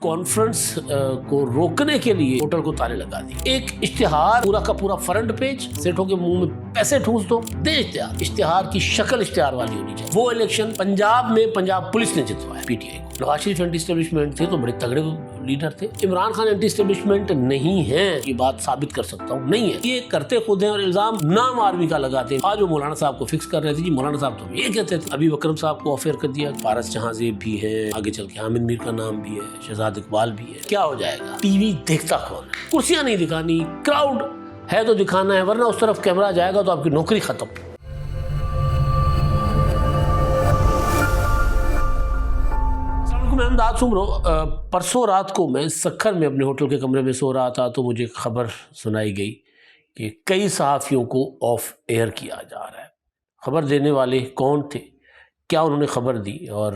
Conference کو روکنے کے لیے ہوٹل کو تالے لگا دی. ایک اشتہار پورا کا پورا فرنٹ پیج سیٹوں کے منہ میں پیسے ٹھوس دو. دے اشتہار کی شکل اشتہار والی ہونی چاہیے. وہ الیکشن پنجاب میں پنجاب پولیس نے جتوایا پی ٹی آئی کو. نواز شریف اینٹی اسٹیبلشمنٹ تھے تو بڑے تگڑے لیڈر تھے. عمران خان اینٹی اسٹیبلشمنٹ نہیں ہے, یہ بات ثابت کر سکتا ہوں, نہیں ہے. یہ کرتے خود ہیں اور الزام نام آرمی کا لگاتے ہیں. آج وہ مولانا صاحب کو فکس کر رہے تھے, جی مولانا صاحب تو یہ کہتے تھے. ابھی اکرم صاحب کو آفر کر دیا, پارس جہاں زیب بھی ہے, آگے چل کے حامد میر کا نام بھی ہے, شہزاد اقبال بھی ہے. کیا ہو جائے گا؟ ٹی وی دیکھتا کون ہے؟ کرسیاں نہیں دکھانی, کراؤڈ ہے تو دکھانا ہے, ورنہ اس طرف کیمرہ جائے گا تو آپ کی نوکری ختم. میں امداد سمرو. پرسوں رات کو میں سکھر میں اپنے ہوٹل کے کمرے میں سو رہا تھا تو مجھے خبر سنائی گئی کہ کئی صحافیوں کو آف ایئر کیا جا رہا ہے. خبر دینے والے کون تھے, کیا انہوں نے خبر دی, اور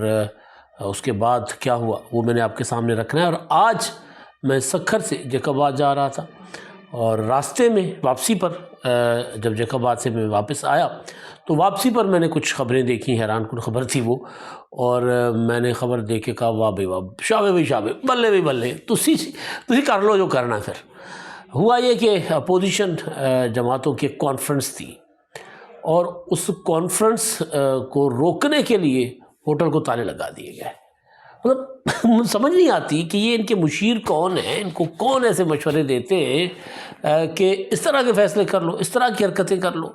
اس کے بعد کیا ہوا, وہ میں نے آپ کے سامنے رکھنا ہے. اور آج میں سکھر سے جیکباد جا رہا تھا اور راستے میں واپسی پر جب جیکباد سے میں واپس آیا تو واپسی پر میں نے کچھ خبریں دیکھی, حیران کن خبر تھی وہ, اور میں نے خبر دیکھ کے کہا واہ بھائی واہ, شابے بھائی شابے, بلے بھائی بلے, تسی کر لو جو کرنا. پھر ہوا یہ کہ اپوزیشن جماعتوں کی ایک کانفرنس تھی اور اس کانفرنس کو روکنے کے لیے ہوٹل کو تالے لگا دیے گئے. مطلب سمجھ نہیں آتی کہ یہ ان کے مشیر کون ہیں, ان کو کون ایسے مشورے دیتے ہیں کہ اس طرح کے فیصلے کر لو, اس طرح کی حرکتیں کر لو.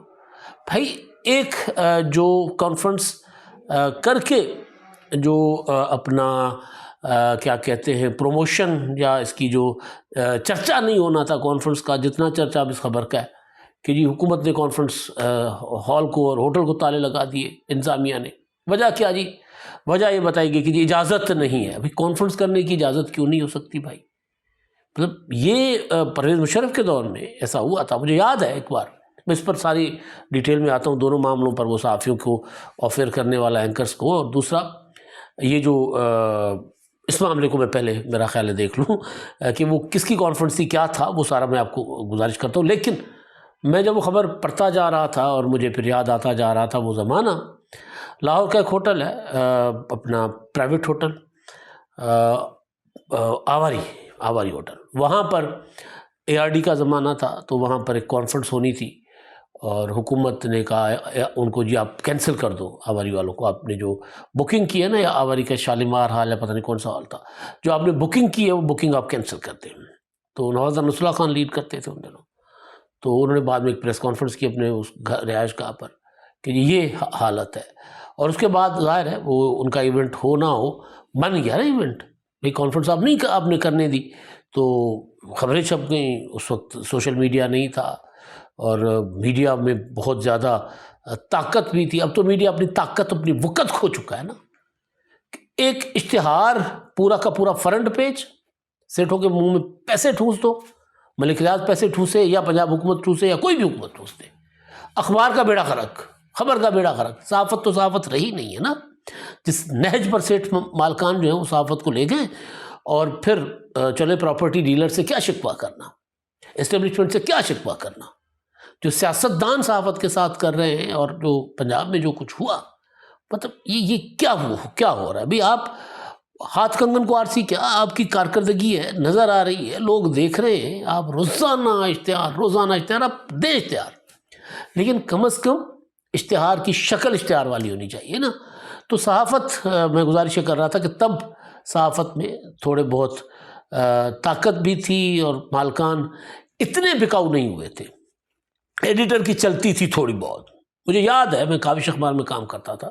بھائی ایک جو کانفرنس کر کے جو اپنا کیا کہتے ہیں پروموشن یا اس کی جو چرچا نہیں ہونا تھا کانفرنس کا, جتنا چرچا اب اس خبر کا ہے کہ جی حکومت نے کانفرنس ہال کو اور ہوٹل کو تالے لگا دیے انتظامیہ نے. وجہ کیا جی؟ وجہ یہ بتائی گئی کہ جی اجازت نہیں ہے. ابھی کانفرنس کرنے کی اجازت کیوں نہیں ہو سکتی بھائی؟ مطلب یہ پرویز مشرف کے دور میں ایسا ہوا تھا, مجھے یاد ہے ایک بار. میں اس پر ساری ڈیٹیل میں آتا ہوں, دونوں معاملوں پر, وہ صحافیوں کو آفر کرنے والا اینکرز کو, اور دوسرا یہ جو اس معاملے کو میں پہلے میرا خیال ہے دیکھ لوں کہ وہ کس کی کانفرنس تھی, کیا تھا, وہ سارا میں آپ کو گزارش کرتا ہوں. لیکن میں جب وہ خبر پڑھتا جا رہا تھا اور مجھے پھر یاد آتا جا رہا تھا وہ زمانہ, لاہور کا ایک ہوٹل ہے اپنا پرائیویٹ ہوٹل آواری ہوٹل, وہاں پر اے آر ڈی کا زمانہ تھا تو وہاں پر ایک کانفرنس ہونی تھی اور حکومت نے کہا ان کو جی آپ کینسل کر دو, آواری والوں کو, آپ نے جو بکنگ کی ہے نا, یا آواری کا شالیمار ہال ہے, پتہ نہیں کون سا ہال تھا, جو آپ نے بکنگ کی ہے وہ بکنگ آپ کینسل کرتے ہیں. تو نواز نصراللہ خان لیڈ کرتے تھے ان دنوں, تو انہوں نے بعد میں ایک پریس کانفرنس کی اپنے اس رہائش گاہ پر کہ یہ حالت ہے. اور اس کے بعد ظاہر ہے وہ ان کا ایونٹ ہو نہ ہو بن گیا نا ایونٹ. بھائی کانفرنس آپ نے کرنے دی تو خبریں چھپ گئیں. اس وقت سوشل میڈیا نہیں تھا اور میڈیا میں بہت زیادہ طاقت بھی تھی. اب تو میڈیا اپنی طاقت, اپنی وقت کھو چکا ہے نا. ایک اشتہار پورا کا پورا فرنٹ پیج سیٹوں کے منہ میں پیسے ٹھوس دو, ملک ریاض پیسے ٹھوسے یا پنجاب حکومت ٹھوسے یا کوئی بھی حکومت ٹھوس دے, اخبار کا بیڑا غرق, خبر کا بیڑا غرق. صحافت تو صحافت رہی نہیں ہے نا. جس نہج پر سیٹ مالکان جو ہیں وہ صحافت کو لے گئے اور پھر چلے پراپرٹی ڈیلر سے کیا شکوہ کرنا, اسٹیبلشمنٹ سے کیا شکوہ کرنا. جو سیاستدان صحافت کے ساتھ کر رہے ہیں اور جو پنجاب میں جو کچھ ہوا, مطلب یہ کیا ہو رہا ہے بھئی؟ آپ ہاتھ کنگن کو آرسی, کیا آپ کی کارکردگی ہے, نظر آ رہی ہے, لوگ دیکھ رہے ہیں, آپ روزانہ اشتہار آپ دیں اشتہار, لیکن کم از کم اشتہار کی شکل اشتہار والی ہونی چاہیے نا. تو صحافت, میں گزارش کر رہا تھا کہ تب صحافت میں تھوڑے بہت طاقت بھی تھی اور مالکان اتنے بکاؤ نہیں ہوئے تھے. ایڈیٹر کی چلتی تھی تھوڑی بہت. مجھے یاد ہے میں کاوش اخبار میں کام کرتا تھا,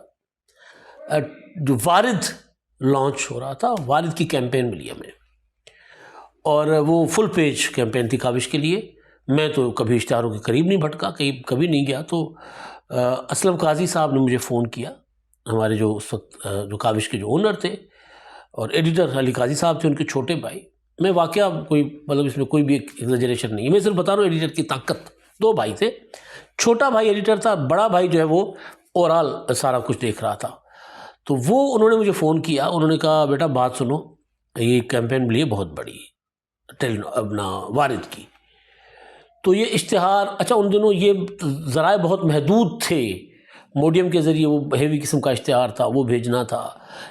جو وارد لانچ ہو رہا تھا, وارد کی کیمپین ملی ہمیں, اور وہ فل پیج کیمپین تھی کاوش کے لیے. میں تو کبھی اشتہاروں کے قریب نہیں بھٹکا, کبھی نہیں گیا. تو اسلم قاضی صاحب نے مجھے فون کیا, ہمارے جو اس وقت جو کاوش کے جو اونر تھے, اور ایڈیٹر علی قاضی صاحب تھے, ان کے چھوٹے بھائی. میں واقعہ کوئی مطلب اس میں کوئی بھی ایگزیجریشن نہیں ہے, میں صرف بتا رہا ہوں ایڈیٹر کی طاقت. 2 بھائی تھے, چھوٹا بھائی ایڈیٹر تھا, بڑا بھائی جو ہے وہ اوورال سارا کچھ دیکھ رہا تھا. تو انہوں نے مجھے فون کیا, انہوں نے کہا بیٹا بات سنو, یہ کیمپین ملی ہے بہت بڑی اپنا وارد کی. تو یہ اشتہار, اچھا ان دنوں یہ ذرائع بہت محدود تھے, موڈیم کے ذریعے وہ ہیوی قسم کا اشتہار تھا, وہ بھیجنا تھا,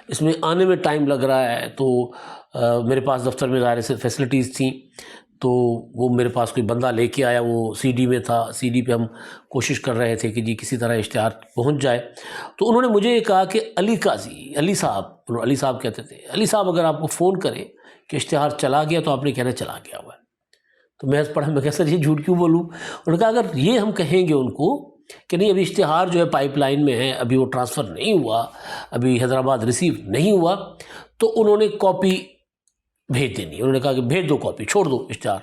اس میں آنے میں ٹائم لگ رہا ہے. تو میرے پاس دفتر میں ظاہر سے فیسلٹیز تھیں، تو وہ میرے پاس کوئی بندہ لے کے آیا، وہ سی ڈی میں تھا، سی ڈی پہ ہم کوشش کر رہے تھے کہ جی کسی طرح اشتہار پہنچ جائے. تو انہوں نے مجھے یہ کہا کہ علی قاضی، علی صاحب کہتے تھے، علی صاحب اگر آپ کو فون کرے کہ اشتہار چلا گیا تو آپ نے کہنا چلا گیا ہوا ہے. تو میں پڑھا، میں کہا سر یہ جھوٹ کیوں بولوں؟ انہوں نے کہا اگر یہ ہم کہیں گے ان کو کہ نہیں ابھی اشتہار جو ہے پائپ لائن میں ہے، ابھی وہ ٹرانسفر نہیں ہوا، ابھی حیدرآباد ریسیو نہیں ہوا، تو انہوں نے کاپی بھیج دینی. انہوں نے کہا کہ بھیج دو کاپی، چھوڑ دو اشتہار،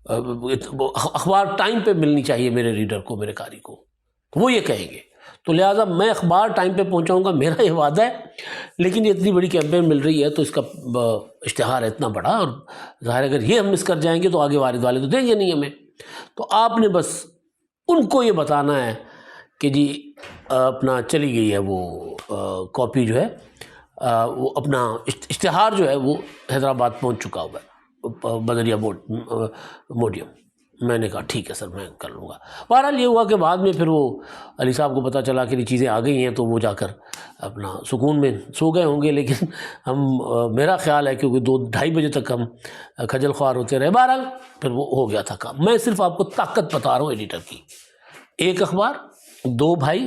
اخبار ٹائم پہ ملنی چاہیے میرے ریڈر کو، میرے قاری کو. تو وہ یہ کہیں گے، تو لہٰذا میں اخبار ٹائم پہ پہنچاؤں گا، میرا یہ وعدہ ہے. لیکن یہ اتنی بڑی کیمپین مل رہی ہے تو اس کا اشتہار ہے اتنا بڑا، اور ظاہر اگر یہ ہم مس کر جائیں گے تو آگے وارد والے تو دیں گے نہیں ہمیں. تو آپ نے بس ان کو یہ بتانا ہے کہ جی اپنا چلی گئی ہے وہ کاپی جو ہے، وہ اپنا اشتہار جو ہے وہ حیدرآباد پہنچ چکا ہوا ہے بدریہ موڈیم. میں نے کہا ٹھیک ہے سر میں کر لوں گا. بہرحال یہ ہوا کہ بعد میں پھر وہ علی صاحب کو پتہ چلا کہ یہ چیزیں آ گئی ہیں، تو وہ جا کر اپنا سکون میں سو گئے ہوں گے. لیکن میرا خیال ہے کیونکہ 2-2:30 بجے تک ہم خجل خوار ہوتے رہے. بہرحال پھر وہ ہو گیا تھا کام. میں صرف آپ کو طاقت بتا رہا ہوں ایڈیٹر کی. ایک اخبار، 2 بھائی،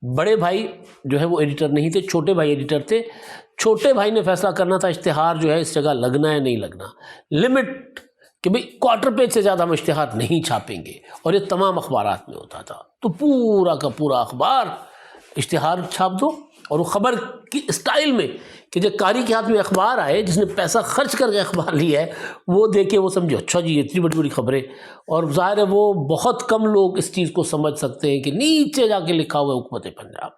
بڑے بھائی جو ہے وہ ایڈیٹر نہیں تھے، چھوٹے بھائی ایڈیٹر تھے. چھوٹے بھائی نے فیصلہ کرنا تھا اشتہار جو ہے اس جگہ لگنا ہے نہیں لگنا، لمٹ کہ بھئی 1/4 پیج سے زیادہ ہم اشتہار نہیں چھاپیں گے، اور یہ تمام اخبارات میں ہوتا تھا. تو پورا کا پورا اخبار اشتہار چھاپ دو، اور وہ خبر کی اسٹائل میں کہ جو قاری کے ہاتھ میں اخبار آئے، جس نے پیسہ خرچ کر کے اخبار لیا ہے، وہ دیکھے وہ سمجھے اچھا جی اتنی بڑی بڑی خبریں. اور ظاہر ہے وہ بہت کم لوگ اس چیز کو سمجھ سکتے ہیں کہ نیچے جا کے لکھا ہوا ہے حکومت پنجاب.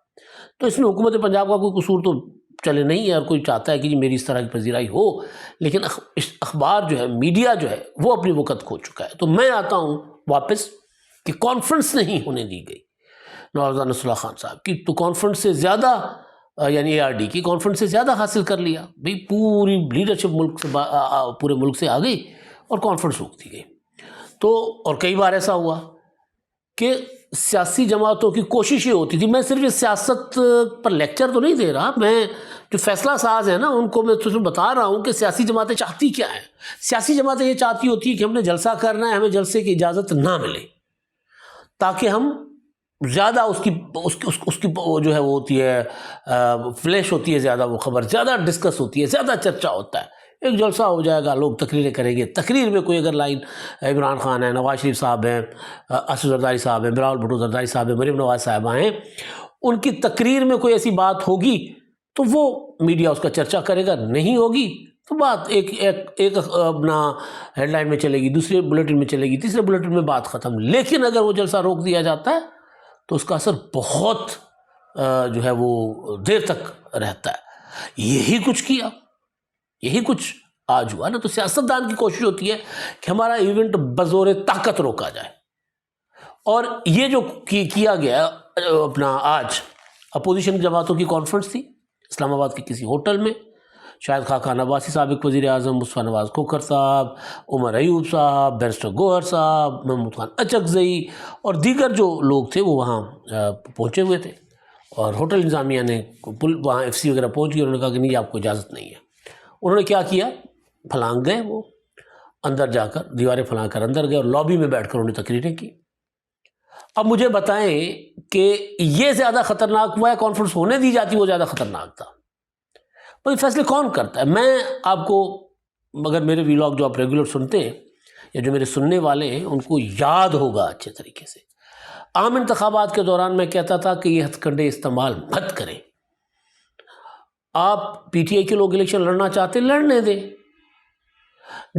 تو اس میں حکومت پنجاب کا کوئی قصور تو چلے نہیں ہے، اور کوئی چاہتا ہے کہ جی میری اس طرح کی پذیرائی ہو، لیکن اخبار جو ہے، میڈیا جو ہے وہ اپنی وقت کھو چکا ہے. تو میں آتا ہوں واپس کہ کانفرنس نہیں ہونے دی گئی نواب نصر اللہ خان صاحب کی. تو کانفرنس سے زیادہ، یعنی ARD کی کانفرنس سے زیادہ حاصل کر لیا. بھئی پوری لیڈرشپ ملک سے پورے ملک سے آ گئی اور کانفرنس روک دی گئی. تو اور کئی بار ایسا ہوا کہ سیاسی جماعتوں کی کوشش یہ ہوتی تھی، میں صرف اس سیاست پر لیکچر تو نہیں دے رہا، میں جو فیصلہ ساز ہیں نا ان کو میں تجھے بتا رہا ہوں کہ سیاسی جماعتیں چاہتی کیا ہیں. سیاسی جماعتیں یہ چاہتی ہوتی ہیں کہ ہم نے جلسہ کرنا ہے، ہمیں جلسے کی اجازت نہ ملے، تاکہ ہم زیادہ اس کی جو ہے وہ ہوتی ہے فلیش ہوتی ہے، زیادہ وہ خبر زیادہ ڈسکس ہوتی ہے، زیادہ چرچا ہوتا ہے. ایک جلسہ ہو جائے گا، لوگ تقریریں کریں گے، تقریر میں کوئی اگر لائن عمران خان ہے، نواز شریف صاحب ہیں، اسد زرداری صاحب ہیں، بلاول بھٹو زرداری صاحب ہیں، مریم نواز صاحبہ ہیں، ان کی تقریر میں کوئی ایسی بات ہوگی تو وہ میڈیا اس کا چرچا کرے گا. نہیں ہوگی تو بات ایک اپنا ہیڈ لائن میں چلے گی، دوسرے بلیٹن میں چلے گی، تیسرے بلیٹن میں بات ختم. لیکن اگر وہ جلسہ روک دیا جاتا ہے تو اس کا اثر بہت جو ہے وہ دیر تک رہتا ہے. یہی کچھ کیا، یہی کچھ آج ہوا نا. تو سیاستدان کی کوشش ہوتی ہے کہ ہمارا ایونٹ بزور طاقت روکا جائے. اور یہ جو کیا گیا اپنا آج اپوزیشن جماعتوں کی کانفرنس تھی اسلام آباد کے کسی ہوٹل میں. شاہد خاقان عباسی سابق وزیر اعظم، مصطفیٰ نواز کھوکھر صاحب، عمر ایوب صاحب، بیرسٹر گوہر صاحب، محمود خان اچکزئی اور دیگر جو لوگ تھے وہ وہاں پہنچے ہوئے تھے. اور ہوٹل انتظامیہ نے وہاں FC وغیرہ پہنچ گئی، انہوں نے کہا کہ نہیں آپ کو اجازت نہیں ہے. انہوں نے کیا کیا، پھلانگ گئے، وہ اندر جا کر دیواریں پھلانگ کر اندر گئے اور لابی میں بیٹھ کر انہوں نے تقریریں کی. اب مجھے بتائیں کہ یہ زیادہ خطرناک ہوا ہے کانفرنس ہونے دی جاتی وہ زیادہ خطرناک تھا؟ بھائی فیصلے کون کرتا ہے؟ میں آپ کو، مگر میرے ویلاگ جو آپ ریگولر سنتے ہیں یا جو میرے سننے والے ہیں ان کو یاد ہوگا اچھے طریقے سے، عام انتخابات کے دوران میں کہتا تھا کہ یہ ہتھ کنڈے استعمال مت کریں. آپ PTI کے لوگ الیکشن لڑنا چاہتے لڑنے دیں.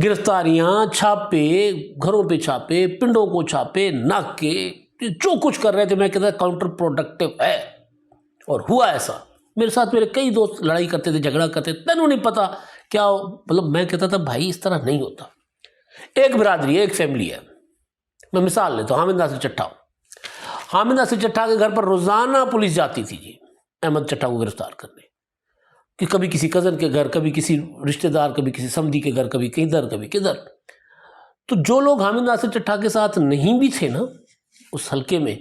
گرفتاریاں، چھاپے، گھروں پہ چھاپے، پنڈوں کو چھاپے، ناکے، جو کچھ کر رہے تھے میں کہتا کاؤنٹر پروڈکٹیو ہے. اور ہوا ایسا. میرے ساتھ میرے کئی دوست لڑائی کرتے تھے، جھگڑا کرتے تھے، تینوں نہیں پتا کیا، مطلب میں کہتا تھا بھائی اس طرح نہیں ہوتا. ایک برادری ہے، ایک فیملی ہے. میں مثال لیتا ہوں، حامد ناصر چٹھا. حامد ناصر چٹھا کے گھر پر روزانہ پولیس جاتی تھی جی احمد چٹھا کو گرفتار کرنے، کہ کبھی کسی کزن کے گھر، کبھی کسی رشتہ دار، کبھی کسی سمدھی کے گھر، کبھی کدھر کبھی کدھر. تو جو لوگ حامد ناصر چٹھا کے ساتھ نہیں بھی تھے نا اس حلقے میں،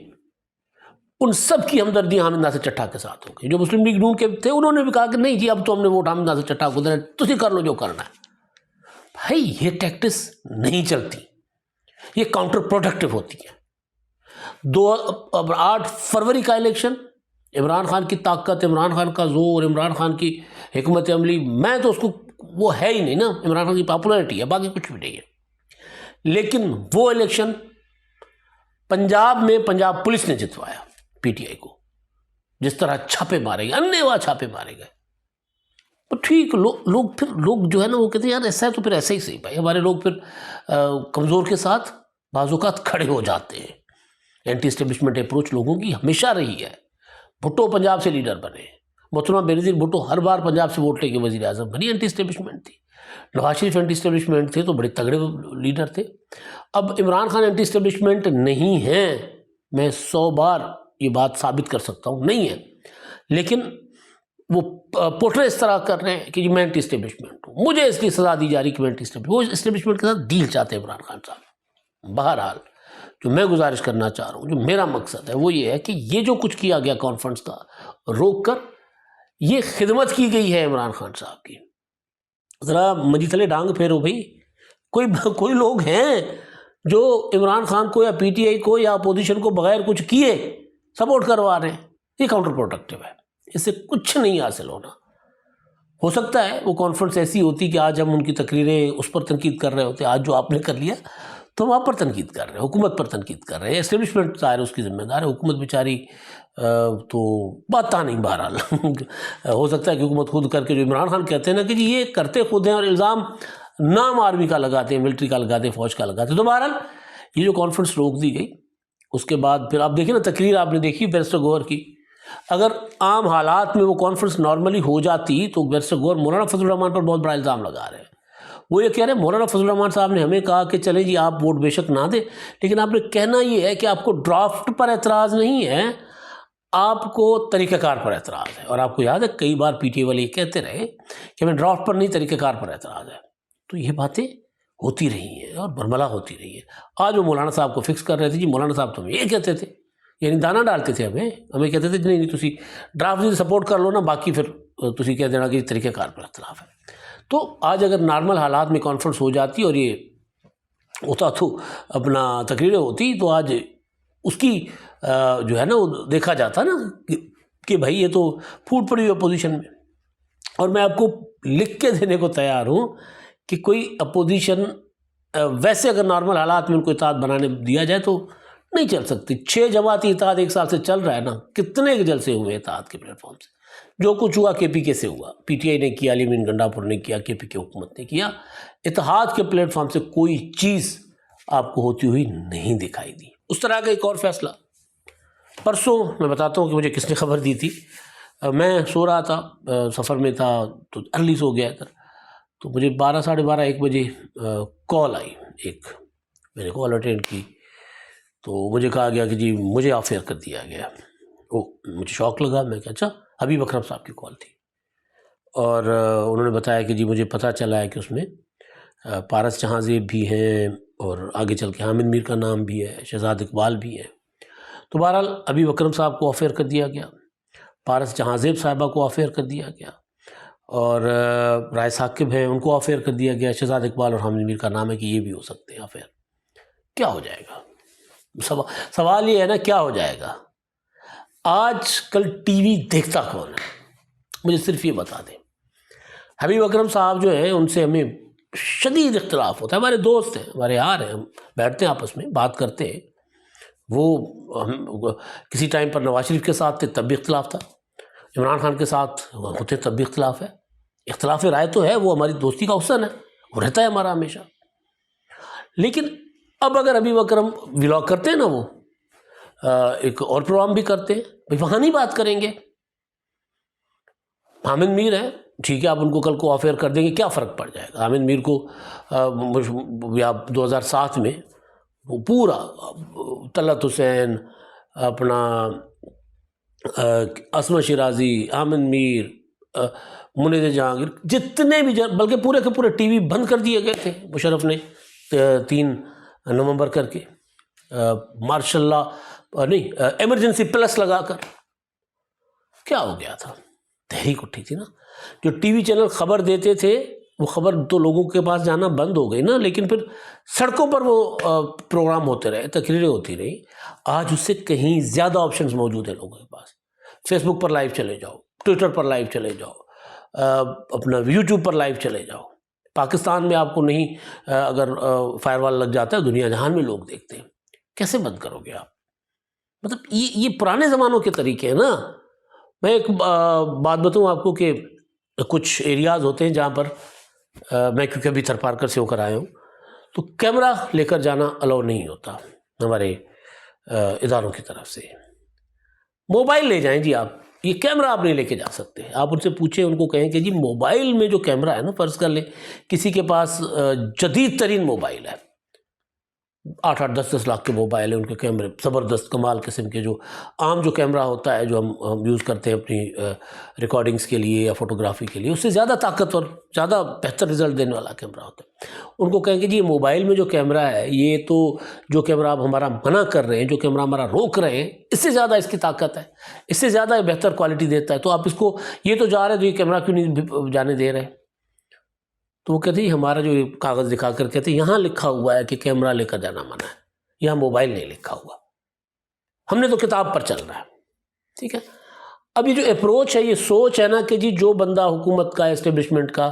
ان سب کی ہمدردی حامد ناصر چٹھا کے ساتھ ہو گئی. جو مسلم لیگ نون کے تھے انہوں نے بھی کہا کہ نہیں جی اب تو ہم نے ووٹ حامد ناصر چٹھا کو دینا، تسی کر لو جو کرنا ہے. بھائی یہ ٹیکٹس نہیں چلتی, یہ کاؤنٹر پروڈکٹیو ہوتی ہے. 8 فروری کا الیکشن, عمران خان کی طاقت, عمران خان کا زور, عمران خان کی حکمت عملی, میں تو اس کو, وہ ہے ہی نہیں نا, عمران خان کی پاپولرٹی ہے, باقی کچھ بھی نہیں ہے. لیکن وہ الیکشن پنجاب میں پنجاب پولیس نے جتوایا پی ٹی آئی کو, جس طرح چھاپے مارے گئے, انیواں چھاپے مارے گئے. تو ٹھیک, لوگ جو ہے نا وہ کہتے ہیں یار ایسا ہے تو پھر ایسا ہی صحیح. بھائی ہمارے لوگ پھر کمزور کے ساتھ بعض اوقات کھڑے ہو جاتے ہیں. اینٹی اسٹیبلشمنٹ اپروچ لوگوں کی ہمیشہ رہی ہے. بھٹو پنجاب سے لیڈر بنے, محترمہ بینظیر بھٹو ہر بار پنجاب سے ووٹ لے کے وزیر اعظم بنی, اینٹی اسٹیبلشمنٹ تھی. نواز شریف اینٹی اسٹیبلشمنٹ تھے تو بڑے تگڑے لیڈر تھے. اب عمران خان اینٹی اسٹیبلشمنٹ نہیں ہیں, میں 100 بار یہ بات ثابت کر سکتا ہوں نہیں ہے, لیکن وہ پورٹرے اس طرح کر رہے ہیں کہ میں اینٹی اسٹیبلشمنٹ ہوں, مجھے اس لیے سزا دی جا رہی کہ میں اینٹی اسٹیبلشمنٹ. وہ اسٹیبلشمنٹ کے ساتھ ڈیل چاہتے ہیں عمران خان صاحب. بہرحال جو میں گزارش کرنا چاہ رہا ہوں, جو میرا مقصد ہے وہ یہ ہے کہ یہ جو کچھ کیا گیا کانفرنس کا روک کر, یہ خدمت کی گئی ہے عمران خان صاحب کی. ذرا مجھے تلے ڈانگ پھیرو بھائی. کوئی لوگ ہیں جو عمران خان کو یا پی ٹی آئی کو یا اپوزیشن کو بغیر کچھ کیے سپورٹ کروا رہے ہیں. یہ کاؤنٹر پروڈکٹیو ہے, اس سے کچھ نہیں حاصل ہونا. ہو سکتا ہے وہ کانفرنس ایسی ہوتی کہ آج ہم ان کی تقریریں اس پر تنقید کر رہے ہوتے, آج جو آپ نے کر لیا تو ہم آپ پر تنقید کر رہے ہیں, حکومت پر تنقید کر رہے ہیں. اسٹیبلشمنٹ ظاہر اس کی ذمہ دار ہے, حکومت بیچاری تو بات نہیں. بہرحال ہو سکتا ہے کہ حکومت خود کر کے, جو عمران خان کہتے ہیں نا کہ جی یہ کرتے خود ہیں اور الزام نام آرمی کا لگاتے ہیں, ملٹری کا لگاتے ہیں, فوج کا لگاتے ہیں. تو بہرحال یہ جو کانفرنس روک دی گئی, اس کے بعد پھر آپ دیکھیں نا تقریر آپ نے دیکھی بیرسٹر گوہر کی. اگر عام حالات میں وہ کانفرنس نارملی ہو جاتی تو بیرسٹر گوہر مولانا فضل الرحمان پر بہت بڑا الزام لگا رہے ہیں. وہ یہ کہہ رہے ہیں مولانا فضل الرحمان صاحب نے ہمیں کہا کہ چلیں جی آپ ووٹ بے شک نہ دیں, لیکن آپ نے کہنا یہ ہے کہ آپ کو ڈرافٹ پر اعتراض نہیں ہے, آپ کو طریقہ کار پر اعتراض ہے. اور آپ کو یاد ہے کئی بار پی ٹی آئی والے یہ کہتے رہے کہ ہمیں ڈرافٹ پر نہیں طریقہ کار پر اعتراض ہے. تو یہ باتیں ہوتی رہی ہیں اور برملا ہوتی رہی ہیں. آج وہ مولانا صاحب کو فکس کر رہے تھے, جی مولانا صاحب تو ہمیں یہ کہتے تھے, یعنی دانا ڈالتے تھے ہمیں کہتے تھے نہیں تسی ڈرافٹ سے سپورٹ کر لو نا, باقی پھر تسی کہہ دینا کہ طریقہ کار پر اختلاف ہے. تو آج اگر نارمل حالات میں کانفرنس ہو جاتی اور یہ ہوتا تو اپنا تقریریں ہوتی, تو آج اس کی جو ہے نا وہ دیکھا جاتا نا کہ بھائی یہ تو پھوٹ پڑی ہوئی اپوزیشن میں. اور میں آپ کو لکھ کے دینے کو تیار ہوں کہ کوئی اپوزیشن ویسے اگر نارمل حالات میں ان کو اطاعت بنانے دیا جائے تو نہیں چل سکتی. 6 جماعتی اتحاد 1 سال سے چل رہا ہے نا, کتنے جلسے ہوئے اتحاد کے پلیٹ فارم سے. جو کچھ ہوا کے پی کے سے ہوا, پی ٹی آئی نے کیا, علی امین گنڈا پور نے کیا, کے پی کے حکومت نے کیا. اتحاد کے پلیٹ فارم سے کوئی چیز آپ کو ہوتی ہوئی نہیں دکھائی دی. اس طرح کا ایک اور فیصلہ پرسوں میں بتاتا ہوں کہ مجھے کس نے خبر دی تھی. میں سو رہا تھا, سفر میں تھا تو ارلی سو گیا ادھر, تو مجھے 12 ساڑھے 12 1 بجے کال آئی ایک, میں نے کال اٹینڈ کی تو مجھے کہا گیا کہ جی مجھے آف ایئر کر دیا گیا. مجھے شوق لگا, میں کہا اچھا, حبیب اکرم صاحب کی کال تھی اور انہوں نے بتایا کہ جی مجھے پتہ چلا ہے کہ اس میں پارس جہاں زیب بھی ہیں اور آگے چل کے حامد میر کا نام بھی ہے, شہزاد اقبال بھی ہے. تو بہرحال حبیب اکرم صاحب کو آف ایئر کر دیا گیا, پارس جہاں زیب صاحبہ کو آف ایئر کر دیا گیا, اور رائے ثاقب ہیں ان کو آف ایئر کر دیا گیا. شہزاد اقبال اور حامد میر کا نام ہے کہ یہ بھی ہو سکتے ہیں آف ایئر. کیا ہو جائے گا؟ سوال یہ ہے نا کیا ہو جائے گا. آج کل ٹی وی دیکھتا کون ہے؟ مجھے صرف یہ بتا دیں. حبیب اکرم صاحب جو ہیں ان سے ہمیں شدید اختلاف ہوتا ہے, ہمارے دوست ہیں, ہمارے یار ہیں, ہم بیٹھتے ہیں آپس میں بات کرتے ہیں. وہ ہم کسی ٹائم پر نواز شریف کے ساتھ تھے تب بھی اختلاف تھا, عمران خان کے ساتھ ہوتے تب بھی اختلاف ہے. اختلاف رائے تو ہے, وہ ہماری دوستی کا حسن ہے, وہ رہتا ہے ہمارا ہمیشہ. لیکن اب اگر حبیب اکرم ولاگ کرتے ہیں نا, وہ ایک اور پروگرام بھی کرتے ہیں, بھائی وہاں نہیں بات کریں گے. حامد میر ہے, ٹھیک ہے آپ ان کو کل کو آف ایئر کر دیں گے, کیا فرق پڑ جائے گا. حامد میر کو 2007 میں وہ پورا طلعت حسین, اپنا عصمت شیرازی, حامد میر, منیر جہانگیر, جتنے بھی بلکہ پورے کے پورے ٹی وی بند کر دیے گئے تھے مشرف نے 3 نومبر کر کے, ماشاء اللہ نہیں ایمرجنسی پلس لگا کر. کیا ہو گیا تھا؟ تحریک اٹھی تھی نا. جو ٹی وی چینل خبر دیتے تھے وہ خبر تو لوگوں کے پاس جانا بند ہو گئی نا، لیکن پھر سڑکوں پر وہ پروگرام ہوتے رہے، تقریریں ہوتی رہی. آج اس سے کہیں زیادہ آپشنز موجود ہیں لوگوں کے پاس. فیس بک پر لائیو چلے جاؤ، ٹویٹر پر لائیو چلے جاؤ، اپنا یوٹیوب پر لائیو چلے جاؤ. پاکستان میں آپ کو نہیں اگر فائر وال لگ جاتا ہے، دنیا جہان میں لوگ دیکھتے ہیں. کیسے بند کرو گے آپ؟ مطلب یہ پرانے زمانوں کے طریقے ہیں نا. میں ایک بات بتاؤں آپ کو کہ کچھ ایریاز ہوتے ہیں جہاں پر میں کیونکہ ابھی تھرپارکر سے ہو کر آیا ہوں، تو کیمرہ لے کر جانا الاؤ نہیں ہوتا ہمارے اداروں کی طرف سے. موبائل لے جائیں جی، آپ یہ کیمرہ آپ نہیں لے کے جا سکتے. آپ ان سے پوچھیں، ان کو کہیں کہ جی موبائل میں جو کیمرہ ہے نا، فرض کر لیں کسی کے پاس جدید ترین موبائل ہے، 8-10 لاکھ کے موبائل ہیں، ان کے کیمرے زبردست کمال قسم کے، جو عام جو کیمرہ ہوتا ہے جو ہم یوز کرتے ہیں اپنی ریکارڈنگز کے لیے یا فوٹوگرافی کے لیے، اس سے زیادہ طاقتور، زیادہ بہتر رزلٹ دینے والا کیمرہ ہوتا ہے. ان کو کہیں کہ جی یہ موبائل میں جو کیمرہ ہے، یہ تو جو کیمرہ آپ ہمارا منع کر رہے ہیں، جو کیمرہ ہمارا روک رہے ہیں، اس سے زیادہ اس کی طاقت ہے، اس سے زیادہ یہ بہتر کوالٹی دیتا ہے، تو آپ اس کو، یہ تو جا رہے تو یہ کیمرہ کیوں نہیں جانے دے رہے؟ تو وہ کہتے ہیں ہمارا جو کاغذ دکھا کر کہتے ہیں یہاں لکھا ہوا ہے کہ کیمرہ لے کر جانا منع ہے، یہاں موبائل نہیں لکھا ہوا، ہم نے تو کتاب پر چل رہا ہے. ٹھیک ہے. اب یہ جو اپروچ ہے، یہ سوچ ہے نا کہ جی جو بندہ حکومت کا، اسٹیبلشمنٹ کا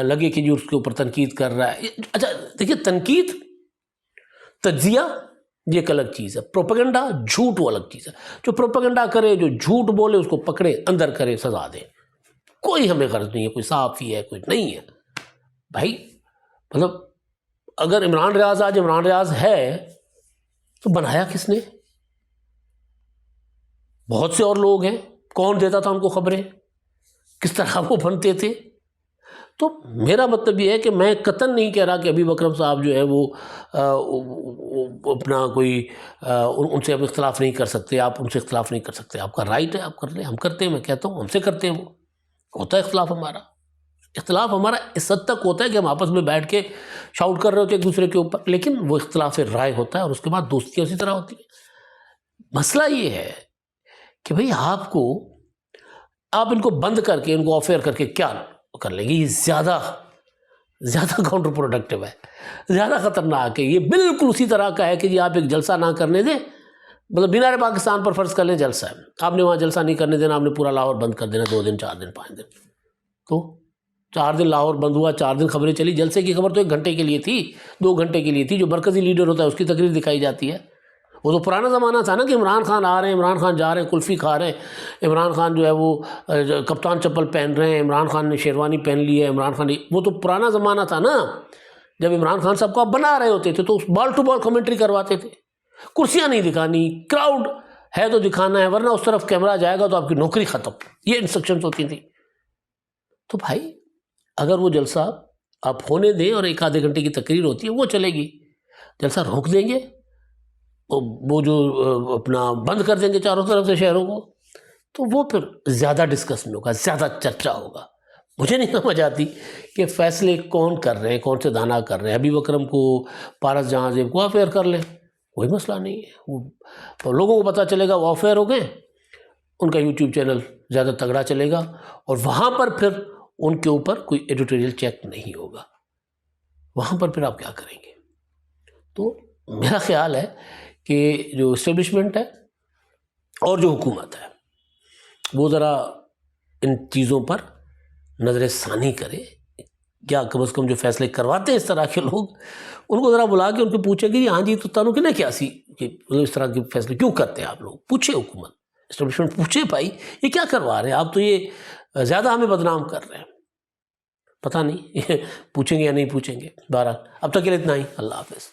لگے کہ جی اس کے اوپر تنقید کر رہا ہے. اچھا دیکھیے، تنقید، تجزیہ یہ ایک الگ چیز ہے، پروپیگنڈا، جھوٹ وہ الگ چیز ہے. جو پروپیگنڈا کرے، جو جھوٹ بولے، اس کو پکڑے، اندر کرے، سزا دے. کوئی ہمیں غرض نہیں ہے، کوئی صحافی ہے، کوئی نہیں ہے بھائی. مطلب اگر عمران ریاض آج عمران ریاض ہے تو بنایا کس نے؟ بہت سے اور لوگ ہیں. کون دیتا تھا ان کو خبریں؟ کس طرح وہ بنتے تھے؟ تو میرا مطلب یہ ہے کہ میں قطعاً نہیں کہہ رہا کہ ابھی اکرم صاحب جو ہے وہ اپنا کوئی ان سے آپ اختلاف نہیں کر سکتے، آپ ان سے اختلاف نہیں کر سکتے. آپ کا رائٹ ہے، آپ کر لیں. ہم کرتے ہیں، میں کہتا ہوں ہم سے کرتے ہیں. وہ ہوتا ہے اختلاف ہمارا. اختلاف ہمارا اس حد تک ہوتا ہے کہ ہم آپس میں بیٹھ کے شاؤٹ کر رہے ہوتے ہیں ایک دوسرے کے اوپر، لیکن وہ اختلاف رائے ہوتا ہے اور اس کے بعد دوستیاں اسی طرح ہوتی ہیں. مسئلہ یہ ہے کہ بھئی آپ ان کو بند کر کے، ان کو آف ایئر کر کے کیا کر لیں گے؟ یہ زیادہ کاؤنٹر پروڈکٹیو ہے، زیادہ خطرناک ہے. یہ بالکل اسی طرح کا ہے کہ جی آپ ایک جلسہ نہ کرنے دیں. مطلب مینار پاکستان پر فرض کر لیں جلسہ ہے، آپ نے وہاں جلسہ نہیں کرنے دینا، آپ نے پورا لاہور بند کر دینا 2 دن 4 دن 5 دن. تو 4 دن لاہور بند ہوا، 4 دن خبریں چلی. جلسے کی خبر تو 1 گھنٹے کے لیے تھی، 2 گھنٹے کے لیے تھی. جو مرکزی لیڈر ہوتا ہے اس کی تقریر دکھائی جاتی ہے. وہ تو پرانا زمانہ تھا نا کہ عمران خان آ رہے ہیں، عمران خان جا رہے ہیں، کلفی کھا رہے ہیں، عمران خان جو ہے وہ کپتان چپل پہن رہے ہیں، عمران خان نے شیروانی پہن لی ہے، عمران خان وہ تو پرانا زمانہ تھا نا جب عمران خان صاحب کو آپ بنا رہے ہوتے تھے تو بال ٹو بال کمنٹری کرواتے تھے. کرسیاں نہیں دکھانی، کراؤڈ ہے تو دکھانا ہے، ورنہ اس طرف کیمرہ جائے گا تو آپ کی نوکری ختم. یہ انسٹرکشنز ہوتی تھیں. تو بھائی اگر وہ جلسہ آپ ہونے دیں اور 1 آدھے گھنٹے کی تقریر ہوتی ہے وہ چلے گی، جلسہ روک دیں گے، وہ جو اپنا بند کر دیں گے چاروں طرف سے شہروں کو، تو وہ پھر زیادہ ڈسکشن ہوگا، زیادہ چرچا ہوگا. مجھے نہیں سمجھ آتی کہ فیصلے کون کر رہے ہیں، کون سے دانا کر رہے ہیں. ابھی اکرم کو، پارس جہاں زیب کو آف ایئر کر لیں، کوئی مسئلہ نہیں ہے. وہ لوگوں کو پتہ چلے گا وہ آف ایئر ہو گئے، ان کا یوٹیوب چینل زیادہ تگڑا چلے گا اور وہاں پر پھر ان کے اوپر کوئی ایڈیٹوریل چیک نہیں ہوگا. وہاں پر پھر آپ کیا کریں گے؟ تو میرا خیال ہے کہ جو اسٹیبلشمنٹ ہے اور جو حکومت ہے وہ ذرا ان چیزوں پر نظر ثانی کرے. کیا کم از کم جو فیصلے کرواتے ہیں اس طرح کے لوگ، ان کو ذرا بلا کے ان کو پوچھیں کہ ہاں جی تو تانوں کہ نا کیا سی کہ اس طرح کے فیصلے کیوں کرتے ہیں آپ لوگ؟ پوچھے حکومت، اسٹیبلشمنٹ پوچھے بھائی یہ کیا کروا رہے ہیں آپ؟ تو یہ زیادہ ہمیں بدنام کر رہے ہیں. پتہ نہیں پوچھیں گے یا نہیں پوچھیں گے. بہرحال اب تک کے لیے اتنا ہی. اللہ حافظ.